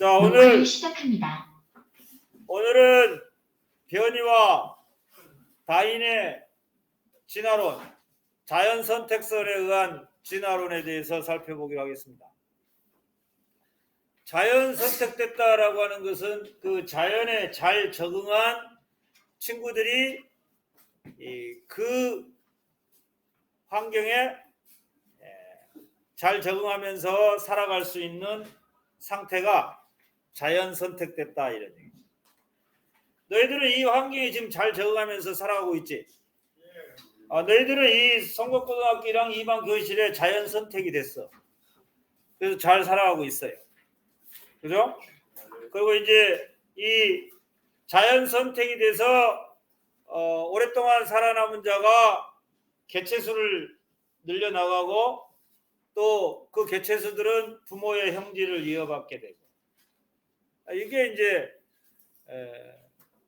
자, 녹화를 시작합니다. 오늘은 변이와 다인의 진화론, 자연선택설에 의한 진화론에 대해서 살펴보기로 하겠습니다. 자연선택됐다라고 하는 것은 그 자연에 잘 적응한 친구들이 그 환경에 잘 적응하면서 살아갈 수 있는 상태가 자연 선택됐다 이런 얘기죠. 너희들은 이 환경에 지금 잘 적응하면서 살아가고 있지? 너희들은 이 성북고등학교 1학년 2반 교실에 자연 선택이 됐어. 그래서 잘 살아가고 있어요. 그죠? 그리고 이제 이 자연 선택이 돼서 오랫동안 살아남은 자가 개체수를 늘려나가고 또 그 개체수들은 부모의 형질을 이어받게 되고 이게 이제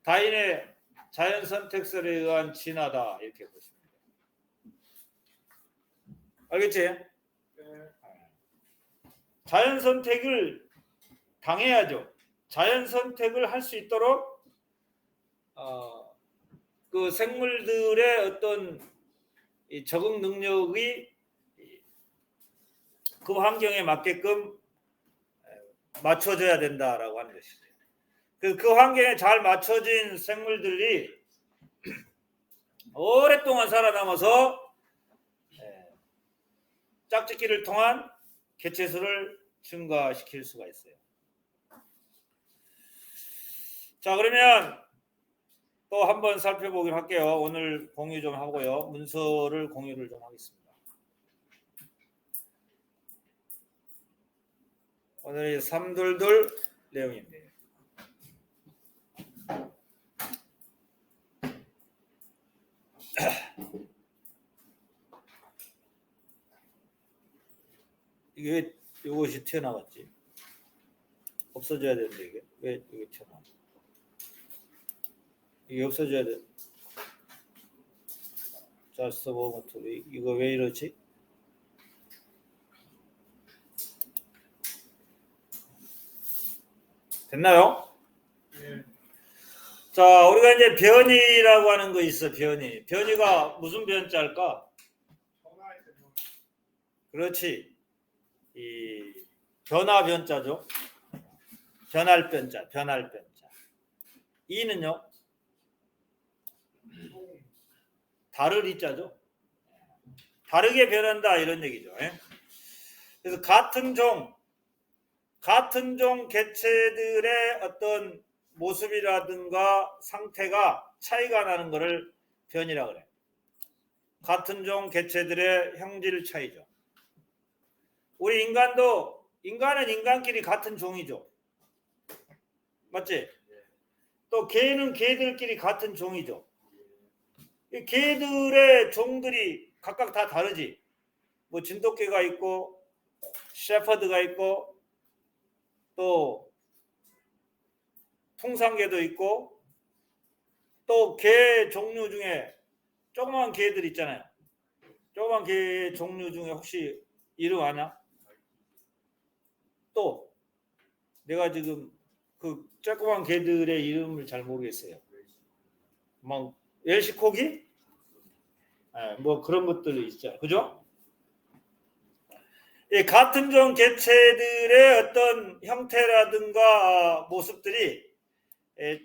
다인의 자연 선택설에 의한 진화다 이렇게 보시면 돼요. 알겠지? 네. 자연 선택을 당해야죠. 자연 선택을 할 수 있도록 그 생물들의 어떤 이 적응 능력이 그 환경에 맞게끔 맞춰져야 된다라고 하는 것이죠. 그 환경에 잘 맞춰진 생물들이 오랫동안 살아남아서 짝짓기를 통한 개체수를 증가시킬 수가 있어요. 자, 그러면 또 한번 살펴보기로 할게요. 오늘 공유 좀 하고요. 문서를 공유를 좀 하겠습니다. 오늘 322 내용인데요. 이게 왜 이것이 튀어나왔지? 없어져야 되는데 이게 왜 이게 튀어나왔지? 이게 없어져야 돼. 잘 써보면 또 이거 왜 이러지? 됐나요? 네. 자, 우리가 이제 변이라고 하는 거 있어. 변이가 무슨 변자일까? 그렇지. 이 변화 변자죠. 변할 변자. 이는요? 다를 이자죠. 다르게 변한다 이런 얘기죠. 그래서 같은 종 개체들의 어떤 모습이라든가 상태가 차이가 나는 것을 변이라고 그래. 같은 종 개체들의 형질 차이죠. 우리 인간은 인간끼리 같은 종이죠. 맞지? 또 개는 개들끼리 같은 종이죠. 이 개들의 종들이 각각 다 다르지. 뭐 진돗개가 있고 셰퍼드가 있고 또 풍산개도 있고 또 개 종류 중에 조그만 개들 있잖아요. 조그만 개 종류 중에 혹시 이름 아냐? 또 내가 지금 그 조그만 개들의 이름을 잘 모르겠어요. 뭐 웰시코기? 뭐 그런 것들이 있죠. 그죠? 이 같은 종 개체들의 어떤 형태라든가 모습들이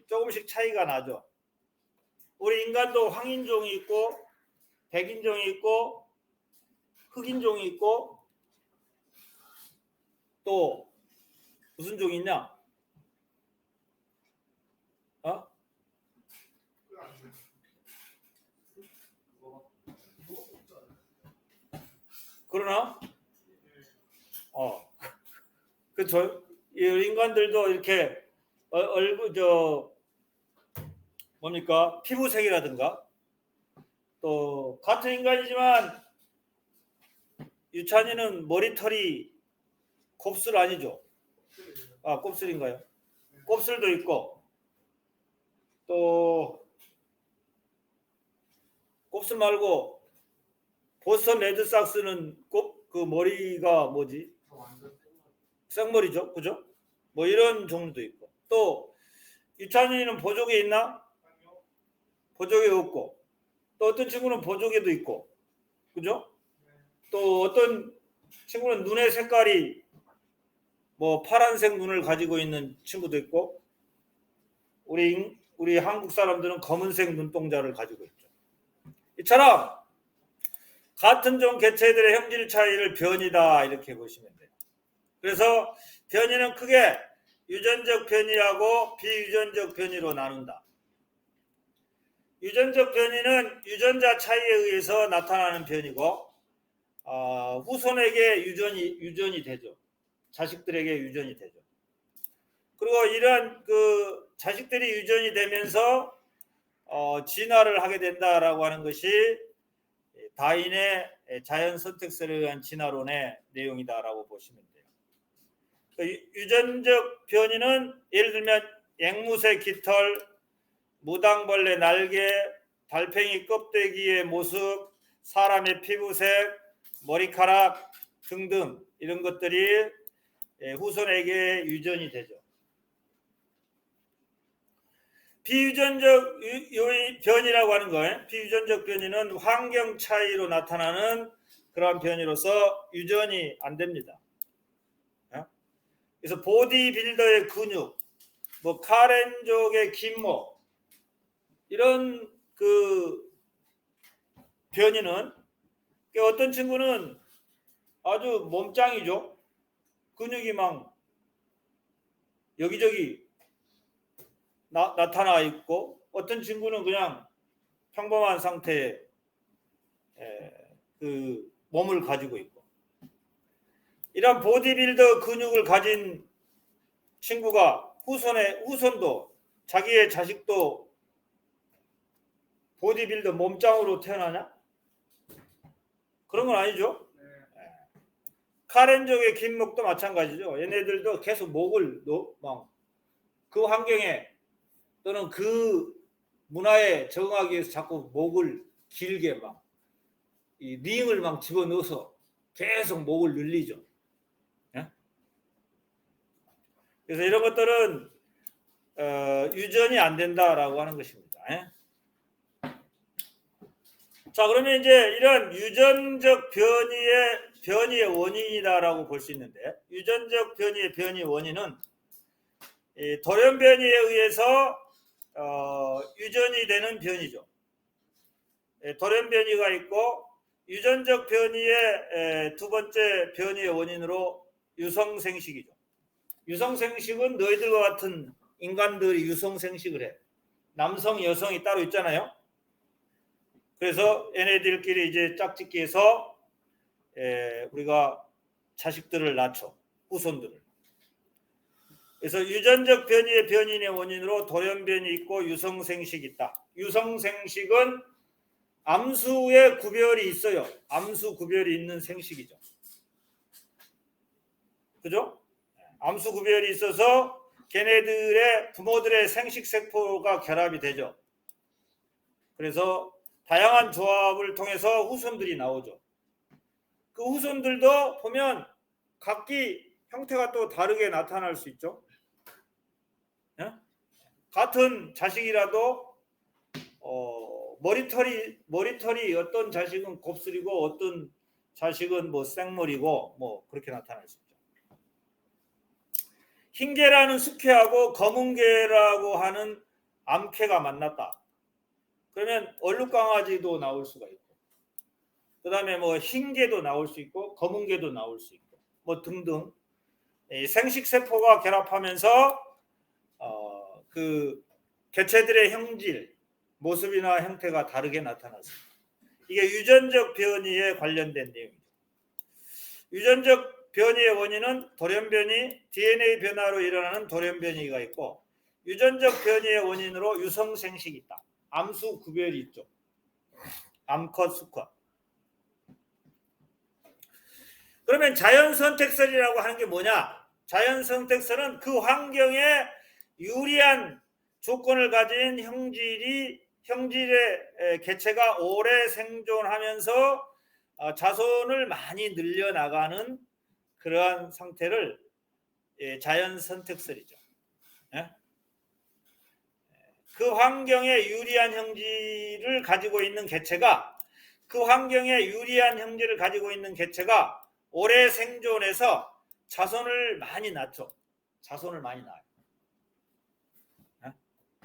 조금씩 차이가 나죠. 우리 인간도 황인종이 있고 백인종이 있고 흑인종이 있고 또 무슨 종이 있냐? 그러나 그 인간들도 이렇게 얼굴 뭡니까? 피부색이라든가 또 같은 인간이지만 유찬이는 머리털이 곱슬 아니죠? 곱슬인가요? 곱슬도 있고 또 곱슬 말고 보스턴 레드삭스는 그 머리가 뭐지? 생머리죠, 그죠? 뭐 이런 종류도 있고, 또 유찬이는 보조개 있나? 보조개 없고, 또 어떤 친구는 보조개도 있고, 그죠? 또 어떤 친구는 눈의 색깔이 뭐 파란색 눈을 가지고 있는 친구도 있고, 우리 한국 사람들은 검은색 눈동자를 가지고 있죠. 이처럼 같은 종 개체들의 형질 차이를 변이다 이렇게 보시면 돼요. 그래서 변이는 크게 유전적 변이하고 비유전적 변이로 나눈다. 유전적 변이는 유전자 차이에 의해서 나타나는 변이고, 후손에게 유전이 되죠. 자식들에게 유전이 되죠. 그리고 이런 그 자식들이 유전이 되면서 진화를 하게 된다라고 하는 것이 다인의 자연 선택설에 의한 진화론의 내용이다라고 보시면 돼요. 유전적 변이는 예를 들면 앵무새 깃털, 무당벌레 날개, 달팽이 껍데기의 모습, 사람의 피부색, 머리카락 등등 이런 것들이 후손에게 유전이 되죠. 비유전적 변이라고 하는 거예요. 비유전적 변이는 환경 차이로 나타나는 그러한 변이로서 유전이 안 됩니다. 그래서 보디빌더의 근육, 뭐 카렌족의 긴목 이런 그 변이는 어떤 친구는 아주 몸짱이죠. 근육이 막 여기저기 나타나 있고, 어떤 친구는 그냥 평범한 상태의 그 몸을 가지고 있고, 이런 보디빌더 근육을 가진 친구가 후손도 자기의 자식도 보디빌더 몸짱으로 태어나냐? 그런 건 아니죠. 카렌족의 긴목도 마찬가지죠. 얘네들도 계속 목을 막 그 환경에 또는 그 문화에 적응하기 위해서 자꾸 목을 길게 막 이 링을 막 집어넣어서 계속 목을 늘리죠. 그래서 이런 것들은 유전이 안 된다라고 하는 것입니다. 자, 그러면 이제 이런 유전적 변이의 원인이다라고 볼 수 있는데, 유전적 변이의 변이 원인은 돌연 변이에 의해서 유전이 되는 변이죠. 돌연 변이가 있고, 유전적 변이의 두 번째 변이의 원인으로 유성생식이죠. 유성생식은 너희들과 같은 인간들이 유성생식을 해. 남성, 여성이 따로 있잖아요. 그래서 얘네들끼리 이제 짝짓기해서 우리가 자식들을 낳죠. 후손들을. 그래서 유전적 변이의 변인의 원인으로 돌연변이 있고 유성생식이 있다. 유성생식은 암수의 구별이 있어요. 암수 구별이 있는 생식이죠. 그죠? 암수 구별이 있어서 걔네들의 부모들의 생식세포가 결합이 되죠. 그래서 다양한 조합을 통해서 후손들이 나오죠. 그 후손들도 보면 각기 형태가 또 다르게 나타날 수 있죠. 같은 자식이라도 머리털이 어떤 자식은 곱슬이고 어떤 자식은 뭐 생머리고 뭐 그렇게 나타날 수 있죠. 흰개라는 숙회하고 검은개라고 하는 암캐가 만났다. 그러면 얼룩강아지도 나올 수가 있고, 그 다음에 뭐 흰개도 나올 수 있고 검은개도 나올 수 있고 뭐 등등 생식세포가 결합하면서 그 개체들의 형질, 모습이나 형태가 다르게 나타났습니다. 이게 유전적 변이에 관련된 내용이죠. 유전적 변이의 원인은 돌연변이, DNA 변화로 일어나는 돌연변이가 있고, 유전적 변이의 원인으로 유성생식이 있다. 암수 구별이 있죠. 암컷, 수컷. 그러면 자연선택설이라고 하는 게 뭐냐? 자연선택설은 그 환경에 유리한 조건을 가진 형질의 개체가 오래 생존하면서 자손을 많이 늘려나가는 그러한 상태를 자연 선택설이죠. 예? 그 환경에 유리한 형질을 가지고 있는 개체가 오래 생존해서 자손을 많이 낳죠. 자손을 많이 낳아요.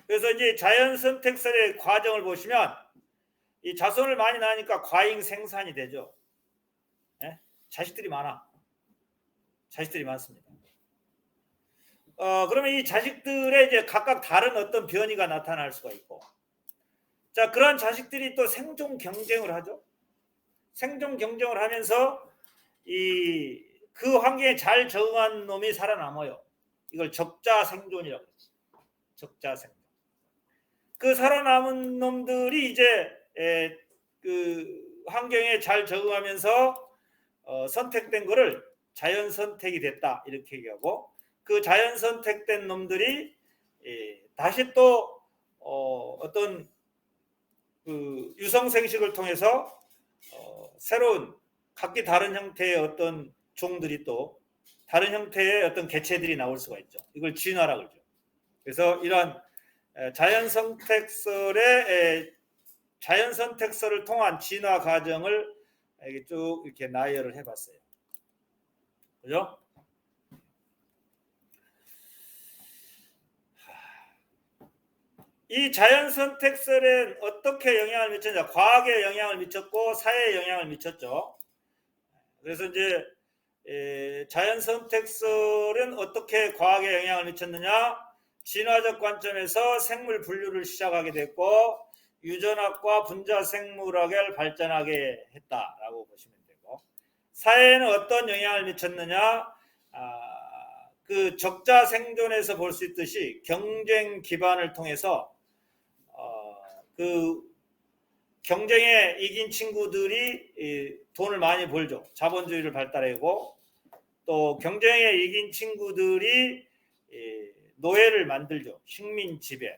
그래서 이제 자연 선택설의 과정을 보시면 이 자손을 많이 낳으니까 과잉 생산이 되죠. 자식들이 많습니다. 그러면 이 자식들의 이제 각각 다른 어떤 변이가 나타날 수가 있고, 자, 그런 자식들이 또 생존 경쟁을 하죠. 생존 경쟁을 하면서 그 환경에 잘 적응한 놈이 살아남아요. 이걸 적자 생존이라고 그러죠. 적자 생존. 그 살아남은 놈들이 이제 그 환경에 잘 적응하면서 선택된 거를 자연 선택이 됐다 이렇게 얘기하고, 그 자연 선택된 놈들이 다시 또 어떤 그 유성 생식을 통해서 새로운 각기 다른 형태의 어떤 종들이 또 다른 형태의 어떤 개체들이 나올 수가 있죠. 이걸 진화라고 그러죠. 그래서 이런 자연 선택설을 통한 진화 과정을 쭉 이렇게 나열을 해봤어요. 그죠? 이 자연 선택설엔 어떻게 영향을 미쳤냐? 과학에 영향을 미쳤고 사회에 영향을 미쳤죠. 그래서 이제 자연 선택설은 어떻게 과학에 영향을 미쳤느냐? 진화적 관점에서 생물 분류를 시작하게 됐고 유전학과 분자 생물학을 발전하게 했다라고 보시면 되고, 사회에는 어떤 영향을 미쳤느냐? 그 적자 생존에서 볼 수 있듯이 경쟁 기반을 통해서 그 경쟁에 이긴 친구들이 돈을 많이 벌죠. 자본주의를 발달하고, 또 경쟁에 이긴 친구들이 노예를 만들죠. 식민 지배.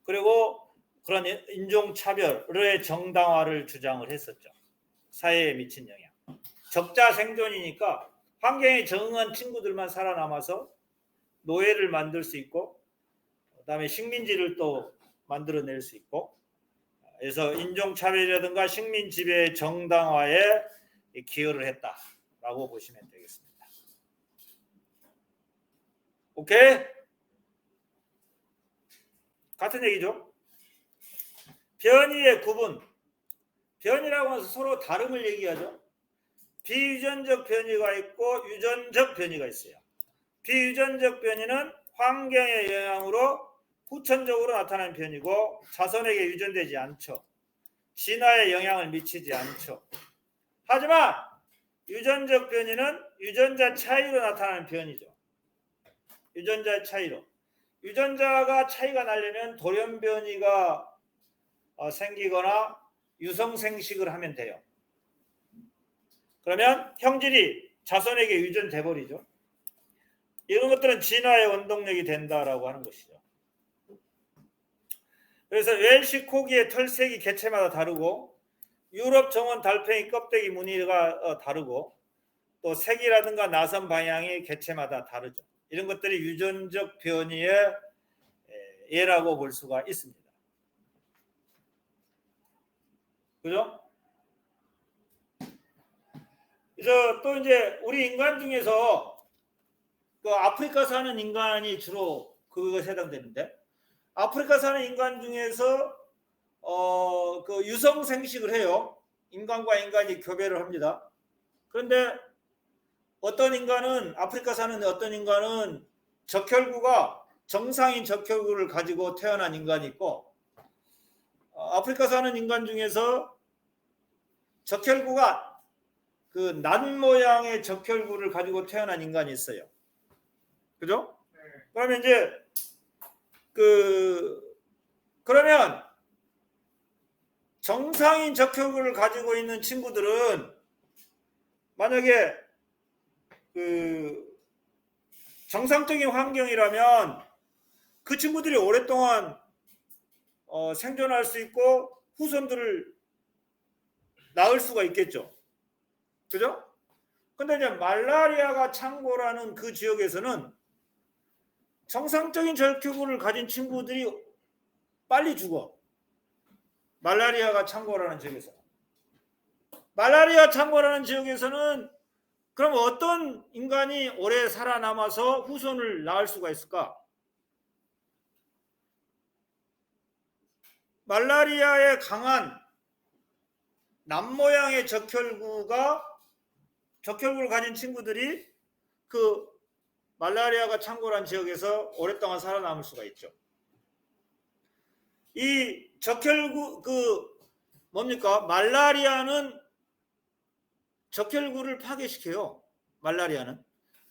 그리고 그런 인종차별의 정당화를 주장을 했었죠. 사회에 미친 영향. 적자 생존이니까 환경에 적응한 친구들만 살아남아서 노예를 만들 수 있고, 그다음에 식민지를 또 만들어낼 수 있고, 그래서 인종차별이라든가 식민지배의 정당화에 기여를 했다라고 보시면 되겠습니다. 오케이? 같은 얘기죠. 변이의 구분. 변이라고 해서 서로 다름을 얘기하죠. 비유전적 변이가 있고 유전적 변이가 있어요. 비유전적 변이는 환경의 영향으로 후천적으로 나타나는 변이고 자손에게 유전되지 않죠. 진화에 영향을 미치지 않죠. 하지만 유전적 변이는 유전자 차이로 나타나는 변이죠. 유전자 차이로. 유전자가 차이가 나려면 돌연 변이가 생기거나 유성 생식을 하면 돼요. 그러면 형질이 자손에게 유전돼 버리죠. 이런 것들은 진화의 원동력이 된다라고 하는 것이죠. 그래서 웰시 코기의 털색이 개체마다 다르고, 유럽 정원 달팽이 껍데기 무늬가 다르고, 또 색이라든가 나선 방향이 개체마다 다르죠. 이런 것들이 유전적 변이의 예라고 볼 수가 있습니다. 그죠? 그래서 또 이제 우리 인간 중에서 그 아프리카 사는 인간이 주로 그것에 해당되는데, 아프리카 사는 인간 중에서 그 유성 생식을 해요. 인간과 인간이 교배를 합니다. 그런데 어떤 인간은, 아프리카 사는 어떤 인간은 적혈구가 정상인 적혈구를 가지고 태어난 인간이 있고, 아프리카 사는 인간 중에서 적혈구가 그 난 모양의 적혈구를 가지고 태어난 인간이 있어요. 그죠? 그러면 이제 그러면 정상인 적혈구를 가지고 있는 친구들은 만약에 그 정상적인 환경이라면 그 친구들이 오랫동안 생존할 수 있고 후손들을 낳을 수가 있겠죠. 그죠? 근데 이제 말라리아가 창궐하는 그 지역에서는 정상적인 적혈구를 가진 친구들이 빨리 죽어. 말라리아가 창궐하는 지역에서. 말라리아 창궐하는 지역에서는 그럼 어떤 인간이 오래 살아남아서 후손을 낳을 수가 있을까? 말라리아에 강한 남모양의 적혈구를 가진 친구들이 그 말라리아가 창궐한 지역에서 오랫동안 살아남을 수가 있죠. 이 적혈구 뭡니까? 말라리아는 적혈구를 파괴시켜요. 말라리아는.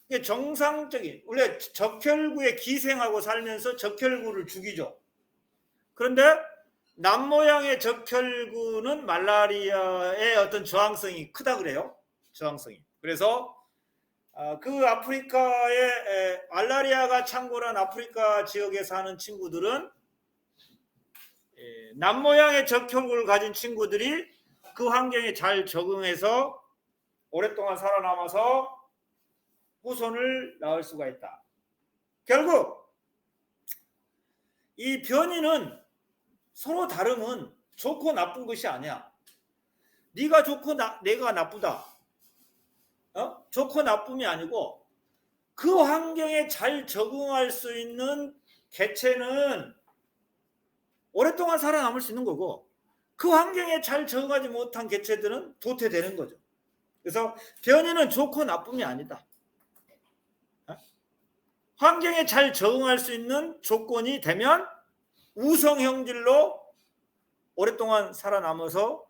이게 정상적인 원래 적혈구에 기생하고 살면서 적혈구를 죽이죠. 그런데 남모양의 적혈구는 말라리아의 어떤 저항성이 크다 그래요. 저항성이. 그래서 그 아프리카의 말라리아가 창궐한 아프리카 지역에 사는 친구들은 남모양의 적혈구를 가진 친구들이 그 환경에 잘 적응해서 오랫동안 살아남아서 후손을 낳을 수가 있다. 결국 이 변이는 서로 다름은 좋고 나쁜 것이 아니야. 네가 좋고 내가 나쁘다. 좋고 나쁨이 아니고 그 환경에 잘 적응할 수 있는 개체는 오랫동안 살아남을 수 있는 거고 그 환경에 잘 적응하지 못한 개체들은 도태되는 거죠. 그래서 변이는 좋고 나쁨이 아니다. 환경에 잘 적응할 수 있는 조건이 되면 우성 형질로 오랫동안 살아남아서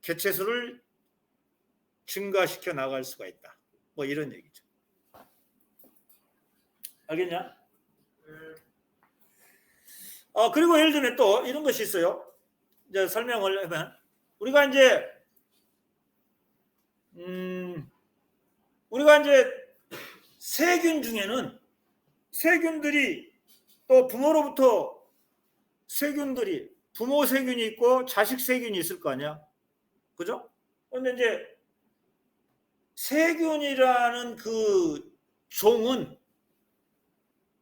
개체수를 증가시켜 나갈 수가 있다. 뭐 이런 얘기죠. 알겠냐? 그리고 예를 들면 또 이런 것이 있어요. 이제 설명을 하면 우리가 이제 세균 중에는 세균들이 또 부모로부터 세균들이 부모 세균이 있고 자식 세균이 있을 거 아니야. 그죠? 그런데 이제 세균이라는 그 종은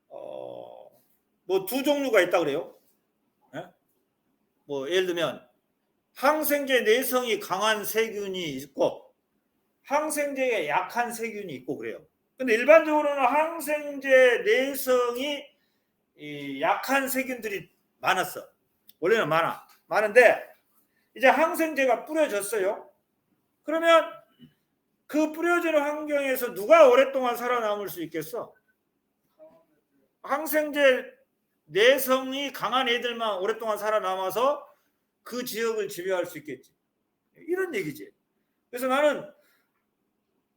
뭐 두 종류가 있다 그래요. 뭐 예를 들면 항생제 내성이 강한 세균이 있고 항생제에 약한 세균이 있고 그래요. 근데 일반적으로는 항생제 내성이 약한 세균들이 많았어. 원래는 많은데 이제 항생제가 뿌려졌어요. 그러면 그 뿌려지는 환경에서 누가 오랫동안 살아남을 수 있겠어? 항생제 내성이 강한 애들만 오랫동안 살아남아서 그 지역을 지배할 수 있겠지. 이런 얘기지. 그래서 나는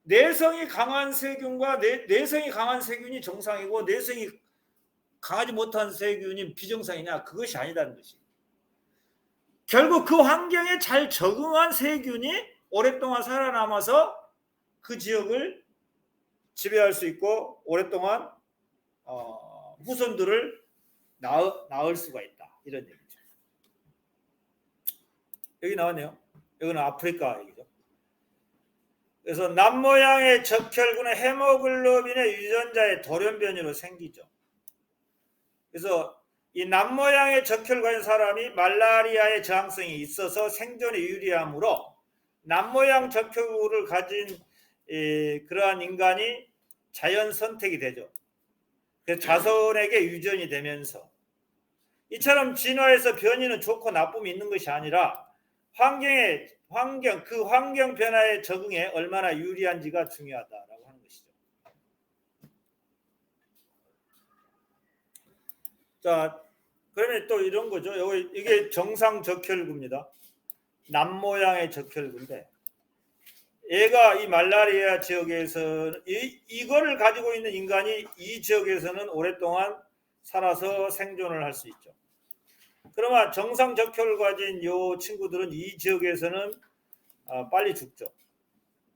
내성이 강한 세균과 내성이 강한 세균이 정상이고 내성이 강하지 못한 세균이 비정상이냐? 그것이 아니다는 것이. 결국 그 환경에 잘 적응한 세균이 오랫동안 살아남아서 그 지역을 지배할 수 있고 오랫동안 후손들을 낳을 수가 있다. 이런 얘기죠. 여기 나왔네요. 여기는 아프리카 얘기죠. 그래서 남모양의 적혈구는 헤모글로빈의 유전자의 돌연변이로 생기죠. 그래서 이 남모양의 적혈 가진 사람이 말라리아의 저항성이 있어서 생존에 유리하므로 남모양 적혈구를 가진 그러한 인간이 자연 선택이 되죠. 그래서 자손에게 유전이 되면서 이처럼 진화에서 변이는 좋고 나쁨이 있는 것이 아니라 그 환경 변화에 적응에 얼마나 유리한지가 중요하다라고 하는 것이죠. 자, 그러면 또 이런 거죠. 이게 정상 적혈구입니다. 남모양의 적혈구인데 얘가 이 말라리아 지역에서 이거를 가지고 있는 인간이 이 지역에서는 오랫동안 살아서 생존을 할 수 있죠. 그러면 정상 적혈을 가진 요 친구들은 이 지역에서는 빨리 죽죠.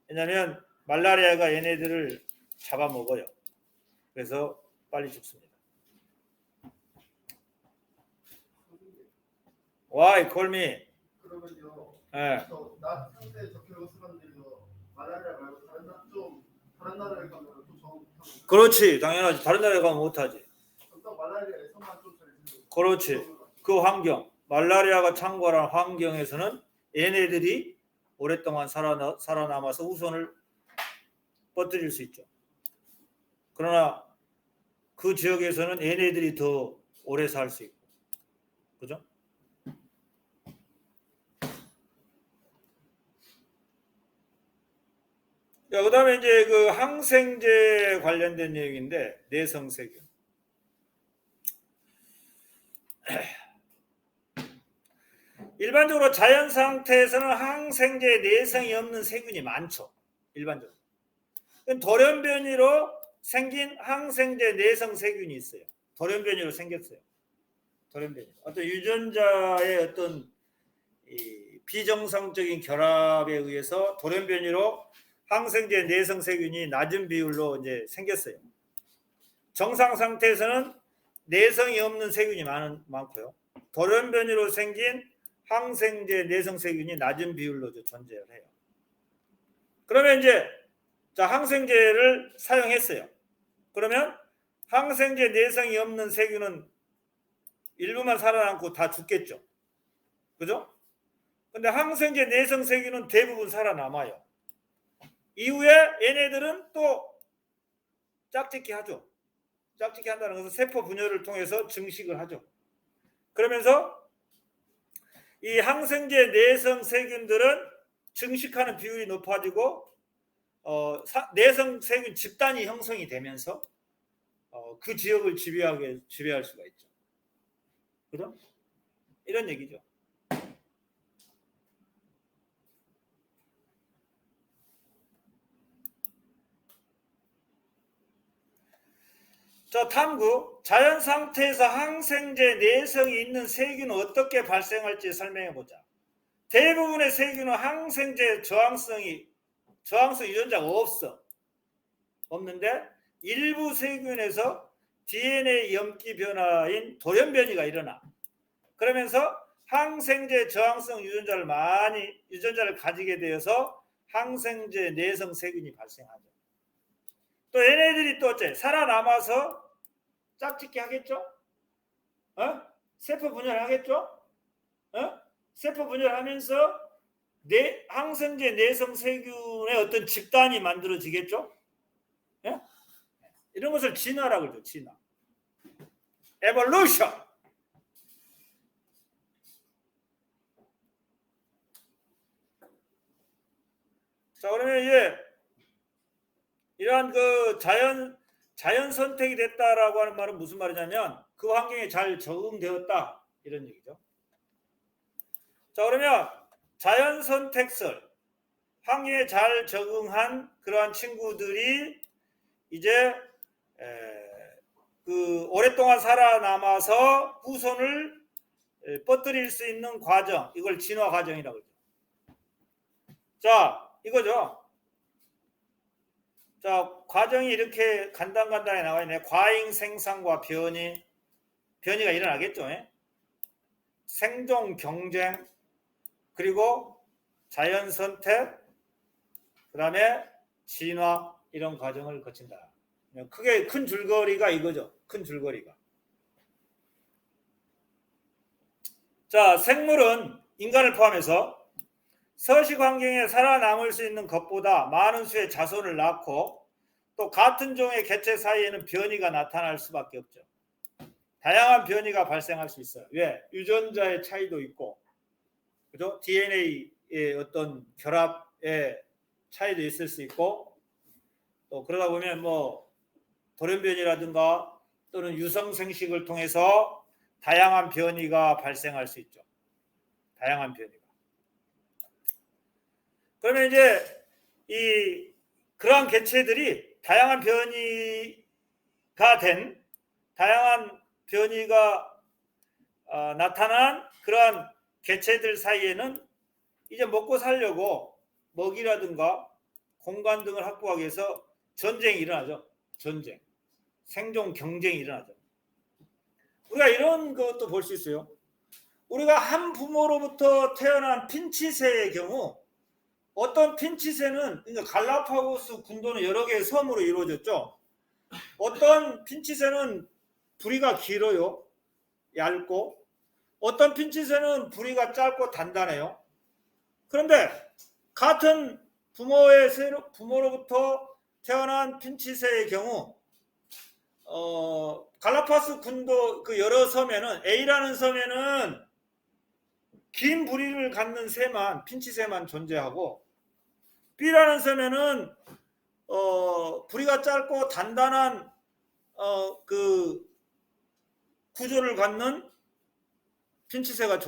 왜냐하면 말라리아가 얘네들을 잡아먹어요. 그래서 빨리 죽습니다. Why? Call me. 그러면요. 네. 나 상태 적혈구 쓰러지면서 말라리아 말고 다른 다른 나라에 가면 또 적응 못하고. 그렇지, 당연하지. 다른 나라에 가면 못하지. 딱 말라리아에서만 좀 잘 지내고. 그렇지. 그 환경, 말라리아가 창궐한 환경에서는 얘네들이 오랫동안 살아남아서 후손을 뻗들일 수 있죠. 그러나 그 지역에서는 얘네들이 더 오래 살 수 있고, 그죠? 자, 그다음에 이제 그 항생제 관련된 얘기인데 내성세균. 일반적으로 자연 상태에서는 항생제 내성이 없는 세균이 많죠. 일반적으로. 돌연변이로 생긴 항생제 내성 세균이 있어요. 돌연변이로 생겼어요. 돌연변이. 어떤 유전자의 어떤 이 비정상적인 결합에 의해서 돌연변이로 항생제 내성 세균이 낮은 비율로 이제 생겼어요. 정상 상태에서는 내성이 없는 세균이 많고요. 돌연변이로 생긴 항생제 내성 세균이 낮은 비율로 존재를 해요. 그러면 이제 자, 항생제를 사용했어요. 그러면 항생제 내성이 없는 세균은 일부만 살아남고 다 죽겠죠. 그죠? 근데 항생제 내성 세균은 대부분 살아남아요. 이후에 얘네들은 또 짝짓기 하죠. 짝짓기 한다는 것은 세포 분열을 통해서 증식을 하죠. 그러면서 이 항생제 내성 세균들은 증식하는 비율이 높아지고 내성 세균 집단이 형성이 되면서 그 지역을 지배할 수가 있죠. 그죠? 이런 얘기죠. 자, 탐구. 자연 상태에서 항생제 내성이 있는 세균은 어떻게 발생할지 설명해 보자. 대부분의 세균은 항생제 저항성 유전자가 없는데 일부 세균에서 DNA 염기 변화인 돌연변이가 일어나. 그러면서 항생제 저항성 유전자를 가지게 되어서 항생제 내성 세균이 발생하죠. 또 얘네들이 또 어째 살아남아서 짝짓기 하겠죠? 세포 분열하겠죠? 세포 분열하면서 항생제 내성 세균의 어떤 집단이 만들어지겠죠? 이런 것을 진화라고 그러죠. 진화. 에볼루션. 자, 그러면 이제 이러한 그 자연 선택이 됐다라고 하는 말은 무슨 말이냐면 그 환경에 잘 적응되었다 이런 얘기죠. 자, 그러면 자연 선택설 환경에 잘 적응한 그러한 친구들이 이제 그 오랫동안 살아남아서 후손을 뻗들일 수 있는 과정, 이걸 진화 과정이라고 그러죠. 자, 이거죠. 자, 과정이 이렇게 간단하게 나와 있네. 과잉 생산과 변이가 일어나겠죠. 생존 경쟁, 그리고 자연 선택, 그다음에 진화, 이런 과정을 거친다. 크게 큰 줄거리가 이거죠. 큰 줄거리가. 자, 생물은 인간을 포함해서 서식 환경에 살아남을 수 있는 것보다 많은 수의 자손을 낳고 또 같은 종의 개체 사이에는 변이가 나타날 수밖에 없죠. 다양한 변이가 발생할 수 있어요. 왜? 유전자의 차이도 있고, 그죠? DNA의 어떤 결합의 차이도 있을 수 있고, 또 그러다 보면 뭐 돌연변이라든가 또는 유성생식을 통해서 다양한 변이가 발생할 수 있죠. 다양한 변이가. 그러면 이제 그러한 개체들이 다양한 변이가 나타난 그러한 개체들 사이에는 이제 먹고 살려고 먹이라든가 공간 등을 확보하기 위해서 전쟁이 일어나죠. 전쟁, 생존 경쟁이 일어나죠. 우리가 이런 것도 볼 수 있어요. 우리가 한 부모로부터 태어난 핀치새의 경우 어떤 핀치새는, 그러니까 갈라파고스 군도는 여러 개의 섬으로 이루어졌죠. 어떤 핀치새는 부리가 길어요. 얇고. 어떤 핀치새는 부리가 짧고 단단해요. 그런데 같은 부모로부터 태어난 핀치새의 경우 갈라파고스 군도 그 여러 섬에는 A라는 섬에는 긴 부리를 갖는 새만 핀치새만 존재하고 B라는 섬에는 부리가 짧고 단단한 그 구조를 갖는 핀치새가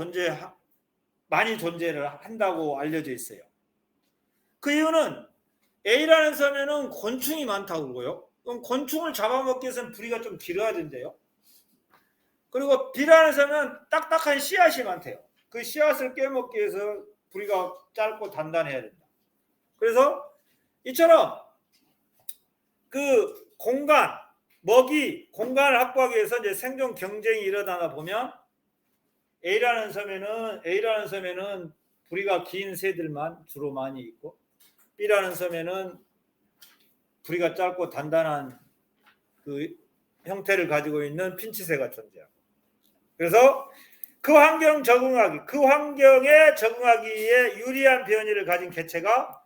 많이 존재를 한다고 알려져 있어요. 그 이유는 A라는 섬에는 곤충이 많다고 그러고요. 그럼 곤충을 잡아먹기 위해서는 부리가 좀 길어야 된대요. 그리고 B라는 섬은 딱딱한 씨앗이 많대요. 그 씨앗을 깨먹기 위해서 부리가 짧고 단단해야 된다. 그래서 이처럼 그 공간을 확보하기 위해서 이제 생존 경쟁이 일어나다 보면 A라는 섬에는 부리가 긴 새들만 주로 많이 있고 B라는 섬에는 부리가 짧고 단단한 그 형태를 가지고 있는 핀치새가 존재하고 그래서 그 환경에 적응하기에 유리한 변이를 가진 개체가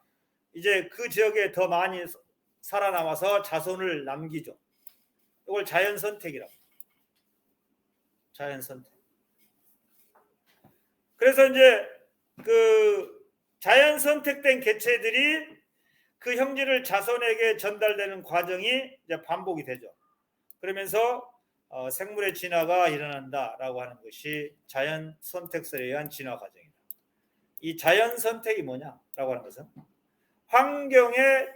이제 그 지역에 더 많이 살아남아서 자손을 남기죠. 이걸 자연 선택이라고. 자연 선택. 그래서 이제 그 자연 선택된 개체들이 그 형질을 자손에게 전달되는 과정이 이제 반복이 되죠. 그러면서 생물의 진화가 일어난다라고 하는 것이 자연 선택설에 의한 진화 과정이다. 이 자연 선택이 뭐냐라고 하는 것은 환경에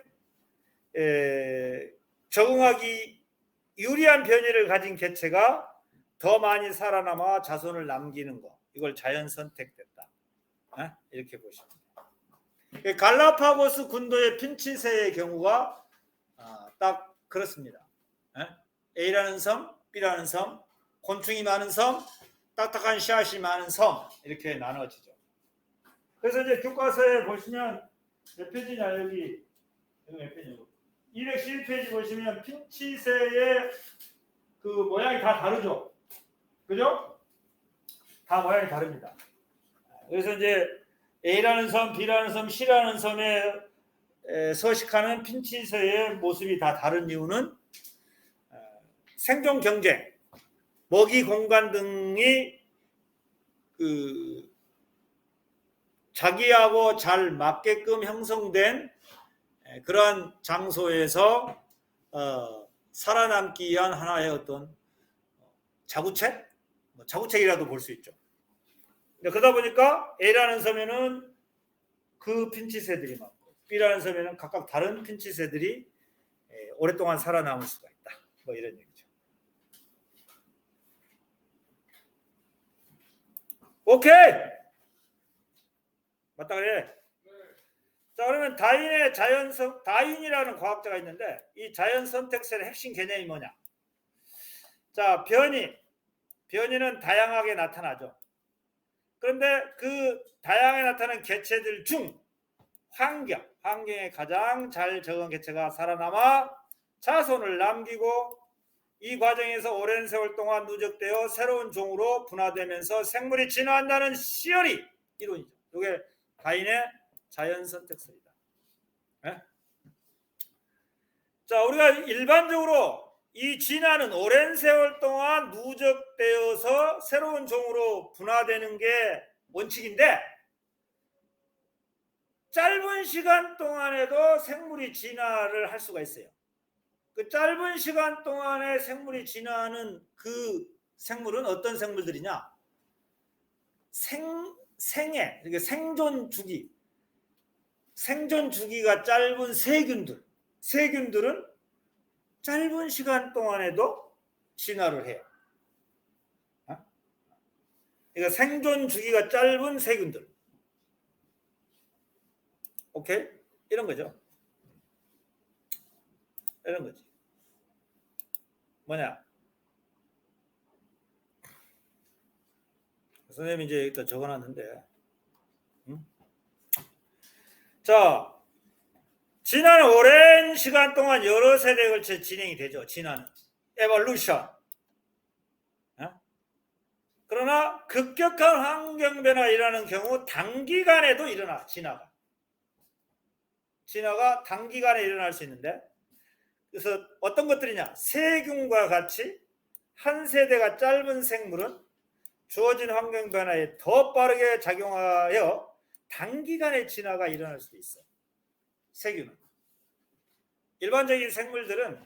적응하기 유리한 변이를 가진 개체가 더 많이 살아남아 자손을 남기는 것. 이걸 자연 선택됐다. 이렇게 보시면 돼요. 갈라파고스 군도의 핀치새의 경우가 딱 그렇습니다. A라는 섬, B라는 섬, 곤충이 많은 섬, 딱딱한 씨앗이 많은 섬 이렇게 나눠지죠. 그래서 이제 교과서에 보시면 몇 페이지냐 여기 몇 페이지? 211페이지 보시면 핀치새의 그 모양이 다 다르죠. 그죠? 다 모양이 다릅니다. 그래서 이제 A라는 섬, B라는 섬, C라는 섬에 서식하는 핀치새의 모습이 다 다른 이유는 생존 경쟁, 먹이 공간 등이 그 자기하고 잘 맞게끔 형성된 그러한 장소에서 살아남기 위한 하나의 어떤 자구책이라도 볼 수 있죠. 그러다 보니까 A라는 섬에는 그 핀치새들이 많고 B라는 섬에는 각각 다른 핀치새들이 오랫동안 살아남을 수가 있다. 뭐 이런 얘기죠. 오케이. 맞다 그래. 자, 그러면 다윈이라는 과학자가 있는데 이 자연 선택설의 핵심 개념이 뭐냐? 자, 변이는 다양하게 나타나죠. 그런데 그 다양하게 나타나는 개체들 중 환경에 가장 잘 적응한 개체가 살아남아 자손을 남기고 이 과정에서 오랜 세월 동안 누적되어 새로운 종으로 분화되면서 생물이 진화한다는 시열이 이론이죠. 이게 다윈의 자연 선택설이다. 자, 우리가 일반적으로 이 진화는 오랜 세월 동안 누적되어서 새로운 종으로 분화되는 게 원칙인데 짧은 시간 동안에도 생물이 진화를 할 수가 있어요. 그 짧은 시간 동안에 생물이 진화하는 그 생물은 어떤 생물들이냐? 생애, 그러니까 생존 주기가 짧은 세균들은 짧은 시간 동안에도 진화를 해요. 그러니까 생존 주기가 짧은 세균들. 오케이? 이런 거죠. 이런 거지. 뭐냐? 선생님이 이제 여기다 적어놨는데, 자, 진화는 오랜 시간 동안 여러 세대에 걸쳐 진행이 되죠. 진화는 에볼루션. 그러나 급격한 환경 변화가 일어나는 경우 단기간에도 일어나. 진화가 단기간에 일어날 수 있는데, 그래서 어떤 것들이냐, 세균과 같이 한 세대가 짧은 생물은 주어진 환경 변화에 더 빠르게 작용하여 단기간에 진화가 일어날 수도 있어. 세균은. 일반적인 생물들은,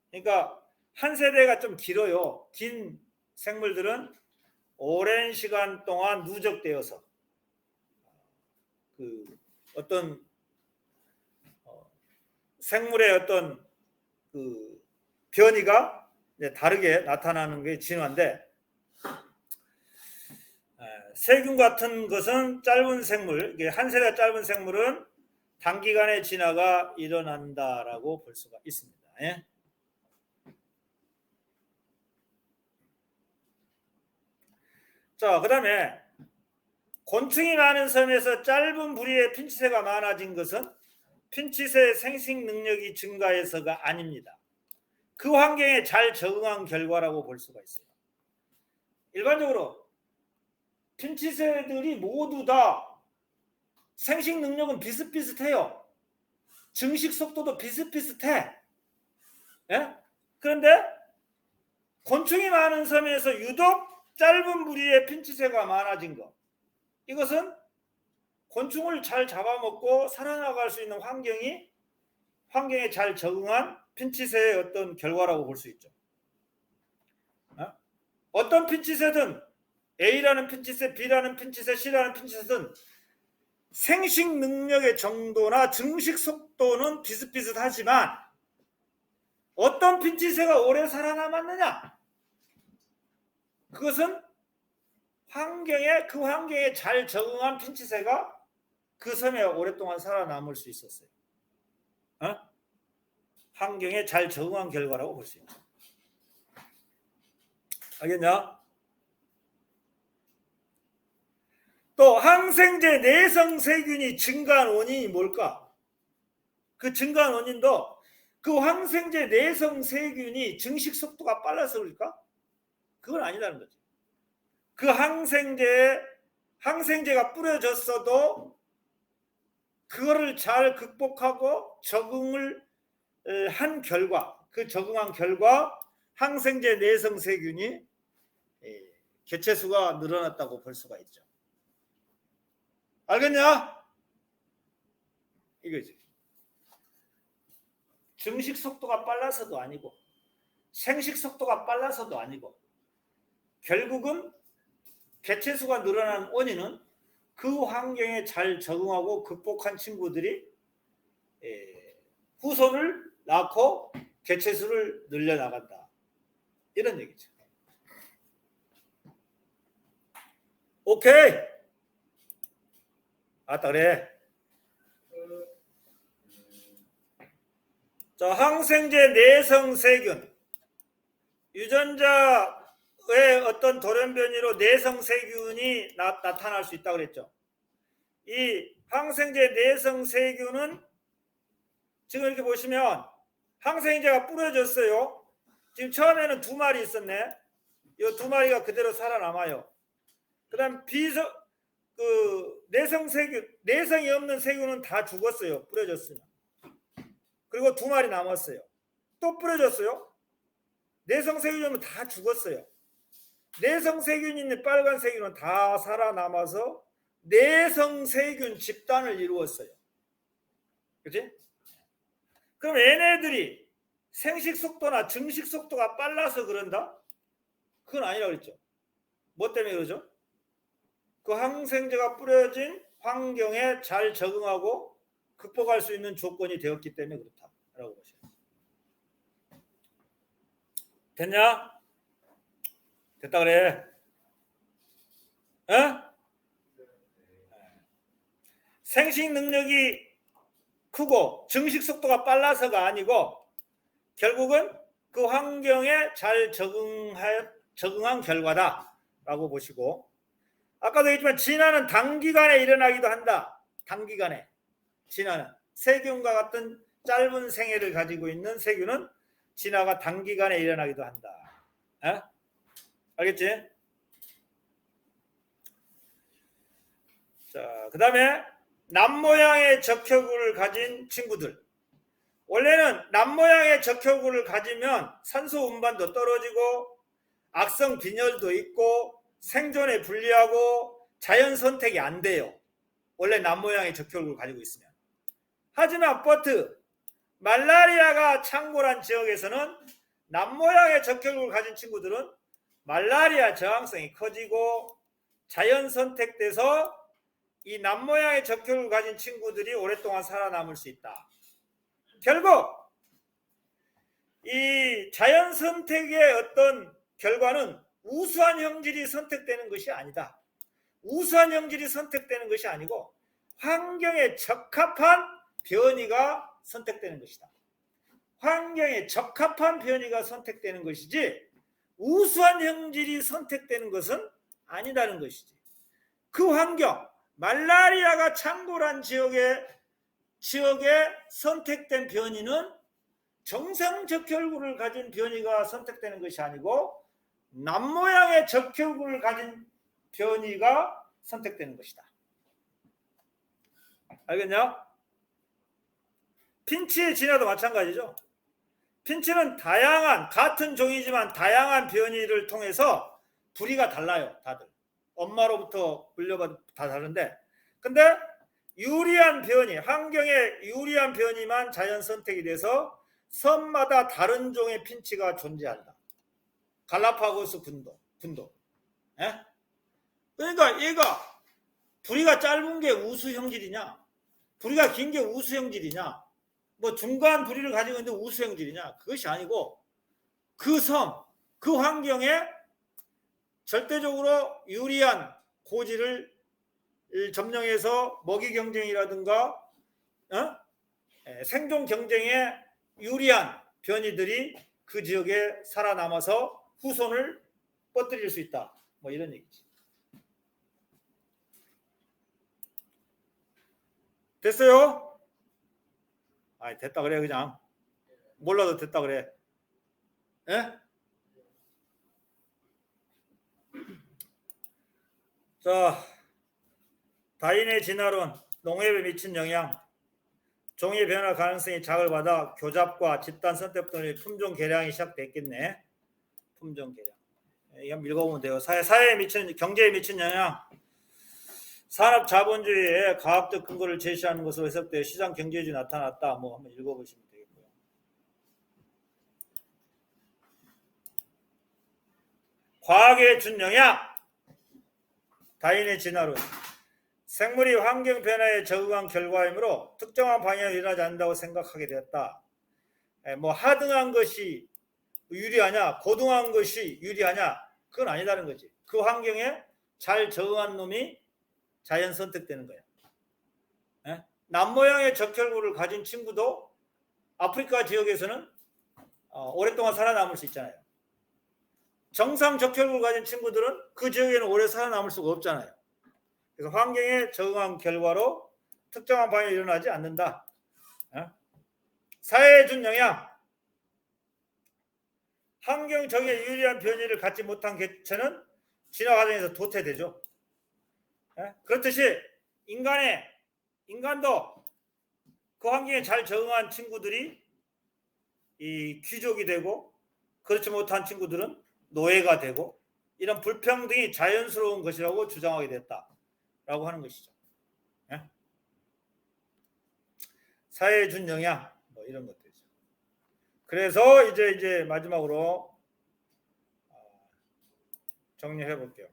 그러니까 한 세대가 좀 길어요. 긴 생물들은 오랜 시간 동안 누적되어서 그 어떤 생물의 어떤 그 변이가 다르게 나타나는 게 진화인데, 세균 같은 것은 짧은 생물, 한 세대가 짧은 생물은 단기간에 진화가 일어난다라고 볼 수가 있습니다. 예? 자, 그 다음에 곤충이 많은 섬에서 짧은 부리의 핀치새가 많아진 것은 핀치새의 생식 능력이 증가해서가 아닙니다. 그 환경에 잘 적응한 결과라고 볼 수가 있어요. 일반적으로 핀치새들이 모두 다 생식 능력은 비슷비슷해요. 증식 속도도 비슷비슷해. 예? 그런데 곤충이 많은 섬에서 유독 짧은 부리의 핀치새가 많아진 것, 이것은 곤충을 잘 잡아먹고 살아나갈 수 있는 환경에 잘 적응한 핀치새의 어떤 결과라고 볼 수 있죠. 어떤 핀치새든 A라는 핀치새, B라는 핀치새, C라는 핀치새든 생식 능력의 정도나 증식 속도는 비슷비슷하지만 어떤 핀치새가 오래 살아남았느냐? 그것은 그 환경에 잘 적응한 핀치새가 그 섬에 오랫동안 살아남을 수 있었어요. 환경에 잘 적응한 결과라고 볼 수 있죠. 알겠냐? 또 항생제 내성 세균이 증가한 원인이 뭘까? 그 증가한 원인도 그 항생제 내성 세균이 증식 속도가 빨라서 그럴까? 그건 아니라는 거죠. 그 항생제가 뿌려졌어도 그거를 잘 극복하고 적응을 한 결과, 그 적응한 결과 항생제 내성 세균이 개체수가 늘어났다고 볼 수가 있죠. 알겠냐? 이거지. 증식 속도가 빨라서도 아니고 생식 속도가 빨라서도 아니고 결국은 개체수가 늘어난 원인은 그 환경에 잘 적응하고 극복한 친구들이 후손을 낳고 개체수를 늘려나간다. 이런 얘기죠. 오케이. 아따 그래. 자, 항생제 내성 세균. 유전자의 어떤 돌연 변이로 내성 세균이 나타날 수 있다고 그랬죠. 이 항생제 내성 세균은 지금 이렇게 보시면 항생제가 뿌려졌어요. 지금 처음에는 2마리 있었네. 이 2마리가 그대로 살아남아요. 그다음 내성 세균, 내성이 없는 세균은 다 죽었어요. 뿌려졌으면. 그리고 2마리 남았어요. 또 뿌려졌어요. 내성 세균이면 다 죽었어요. 내성 세균이 있는 빨간 세균은 다 살아남아서 내성 세균 집단을 이루었어요. 그치? 그럼 얘네들이 생식 속도나 증식 속도가 빨라서 그런다? 그건 아니라고 그랬죠. 뭐 때문에 그러죠? 그 항생제가 뿌려진 환경에 잘 적응하고 극복할 수 있는 조건이 되었기 때문에 그렇다라고 보셔요. 됐냐? 됐다 그래. 생식 능력이 크고 증식 속도가 빨라서가 아니고 결국은 그 환경에 잘 적응한 결과다라고 보시고, 아까도 얘기했지만 진화는 단기간에 일어나기도 한다. 단기간에. 진화는 세균과 같은 짧은 생애를 가지고 있는 세균은 진화가 단기간에 일어나기도 한다. 에? 알겠지? 자, 그 다음에 남모양의 적혈구를 가진 친구들. 원래는 남모양의 적혈구를 가지면 산소 운반도 떨어지고 악성 빈혈도 있고 생존에 불리하고 자연 선택이 안 돼요. 원래 남모양의 적혈구를 가지고 있으면. 하지만 말라리아가 창궐한 지역에서는 남모양의 적혈구를 가진 친구들은 말라리아 저항성이 커지고 자연 선택돼서 이 남모양의 적혈구를 가진 친구들이 오랫동안 살아남을 수 있다. 결국 이 자연 선택의 어떤 결과는 우수한 형질이 선택되는 것이 아니다. 우수한 형질이 선택되는 것이 아니고 환경에 적합한 변이가 선택되는 것이다. 환경에 적합한 변이가 선택되는 것이지 우수한 형질이 선택되는 것은 아니다는 것이지. 그 환경, 말라리아가 창궐한 지역에 선택된 변이는 정상 적혈구를 가진 변이가 선택되는 것이 아니고 남모양의 적혈구를 가진 변이가 선택되는 것이다. 알겠냐? 핀치의 진화도 마찬가지죠. 핀치는 같은 종이지만 다양한 변이를 통해서 부리가 달라요. 다들 엄마로부터 물려받은 다 다른데, 근데 유리한 변이, 환경에 유리한 변이만 자연 선택이 돼서 섬마다 다른 종의 핀치가 존재한다. 갈라파고스 군도. 예? 그러니까 얘가 부리가 짧은 게 우수 형질이냐, 부리가 긴 게 우수 형질이냐, 뭐 중간 부리를 가지고 있는데 우수 형질이냐, 그것이 아니고 그 섬, 그 환경에 절대적으로 유리한 고지를 점령해서 먹이 경쟁이라든가 생존 경쟁에 유리한 변이들이 그 지역에 살아남아서 후손을 뻗들일 수 있다. 뭐 이런 얘기지. 됐어요? 아니, 됐다 그래. 그냥 몰라도 됐다 그래. 예? 자, 다인의 진화론, 농업에 미친 영향, 종의 변화 가능성이 작을 받아 교잡과 집단 선택 등의 품종 개량이 시작됐겠네. 품종 개량. 이거 읽어보면 돼요. 사회에 미친, 경제에 미친 영향. 산업 자본주의의 과학적 근거를 제시하는 것으로 해석되어 시장 경제주의 나타났다. 뭐 한번 읽어보시면 되겠고요. 과학에 준 영향. 다인의 진화론. 생물이 환경 변화에 적응한 결과이므로 특정한 방향으로 일어나지 않는다고 생각하게 되었다. 뭐 하등한 것이 유리하냐, 고등한 것이 유리하냐, 그건 아니다는 거지. 그 환경에 잘 적응한 놈이 자연 선택되는 거야. 남모양의 적혈구를 가진 친구도 아프리카 지역에서는 오랫동안 살아남을 수 있잖아요. 정상 적혈구를 가진 친구들은 그 지역에는 오래 살아남을 수가 없잖아요. 그래서 환경에 적응한 결과로 특정한 방향이 일어나지 않는다. 사회에 준 영향. 환경 적에 유리한 변이를 갖지 못한 개체는 진화 과정에서 도태되죠. 그렇듯이 인간도 그 환경에 잘 적응한 친구들이 이 귀족이 되고 그렇지 못한 친구들은 노예가 되고 이런 불평등이 자연스러운 것이라고 주장하게 됐다라고 하는 것이죠. 사회에 준 영향 뭐 이런 것들이죠. 그래서 이제 마지막으로 정리해 볼게요.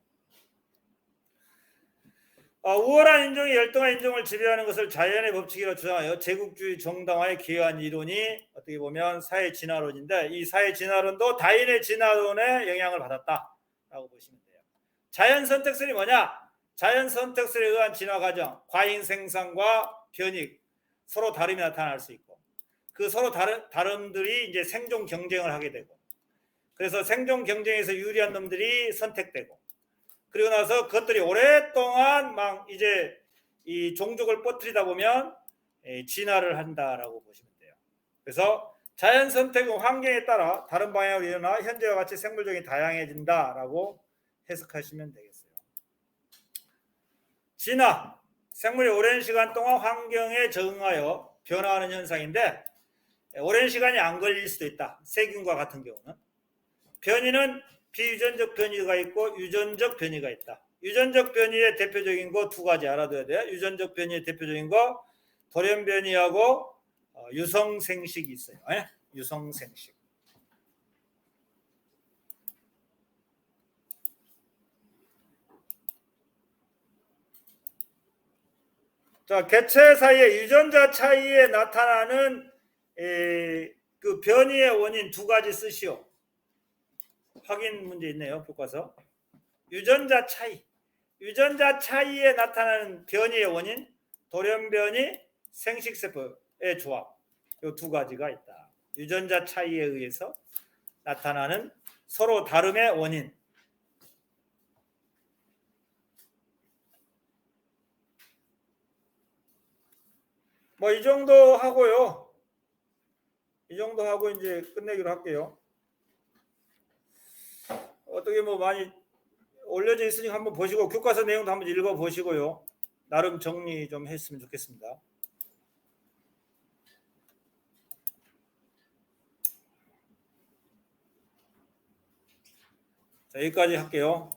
우월한 인종이 열등한 인종을 지배하는 것을 자연의 법칙이라고 주장하여 제국주의 정당화에 기여한 이론이 어떻게 보면 사회 진화론인데, 이 사회 진화론도 다인의 진화론에 영향을 받았다라고 보시면 돼요. 자연 선택설이 뭐냐? 자연 선택설에 의한 진화 과정, 과잉 생산과 변이, 서로 다름이 나타날 수 있고, 그 서로 다름들이 이제 생존 경쟁을 하게 되고, 그래서 생존 경쟁에서 유리한 놈들이 선택되고, 그리고 나서 그것들이 오랫동안 막 이제 이 종족을 뻗뜨리다 보면 진화를 한다라고 보시면 돼요. 그래서 자연 선택은 환경에 따라 다른 방향으로 일어나 현재와 같이 생물종이 다양해진다라고 해석하시면 되겠어요. 진화, 생물이 오랜 시간 동안 환경에 적응하여 변화하는 현상인데 오랜 시간이 안 걸릴 수도 있다. 세균과 같은 경우는. 변이는 비유전적 변이가 있고 유전적 변이가 있다. 유전적 변이의 대표적인 거 두 가지 알아둬야 돼요. 유전적 변이의 대표적인 거 돌연 변이하고 유성생식이 있어요. 유성생식. 자, 개체 사이의 유전자 차이에 나타나는 그 변이의 원인 두 가지 쓰시오. 확인 문제 있네요. 교과서. 유전자 차이. 유전자 차이에 나타나는 변이의 원인, 돌연 변이, 생식세포의 조합. 이 두 가지가 있다. 유전자 차이에 의해서 나타나는 서로 다름의 원인. 뭐 이 정도 하고요. 이 정도 하고 이제 끝내기로 할게요. 어떻게 뭐 많이 올려져 있으니까 한번 보시고 교과서 내용도 한번 읽어 보시고요. 나름 정리 좀 했으면 좋겠습니다. 자, 여기까지 할게요.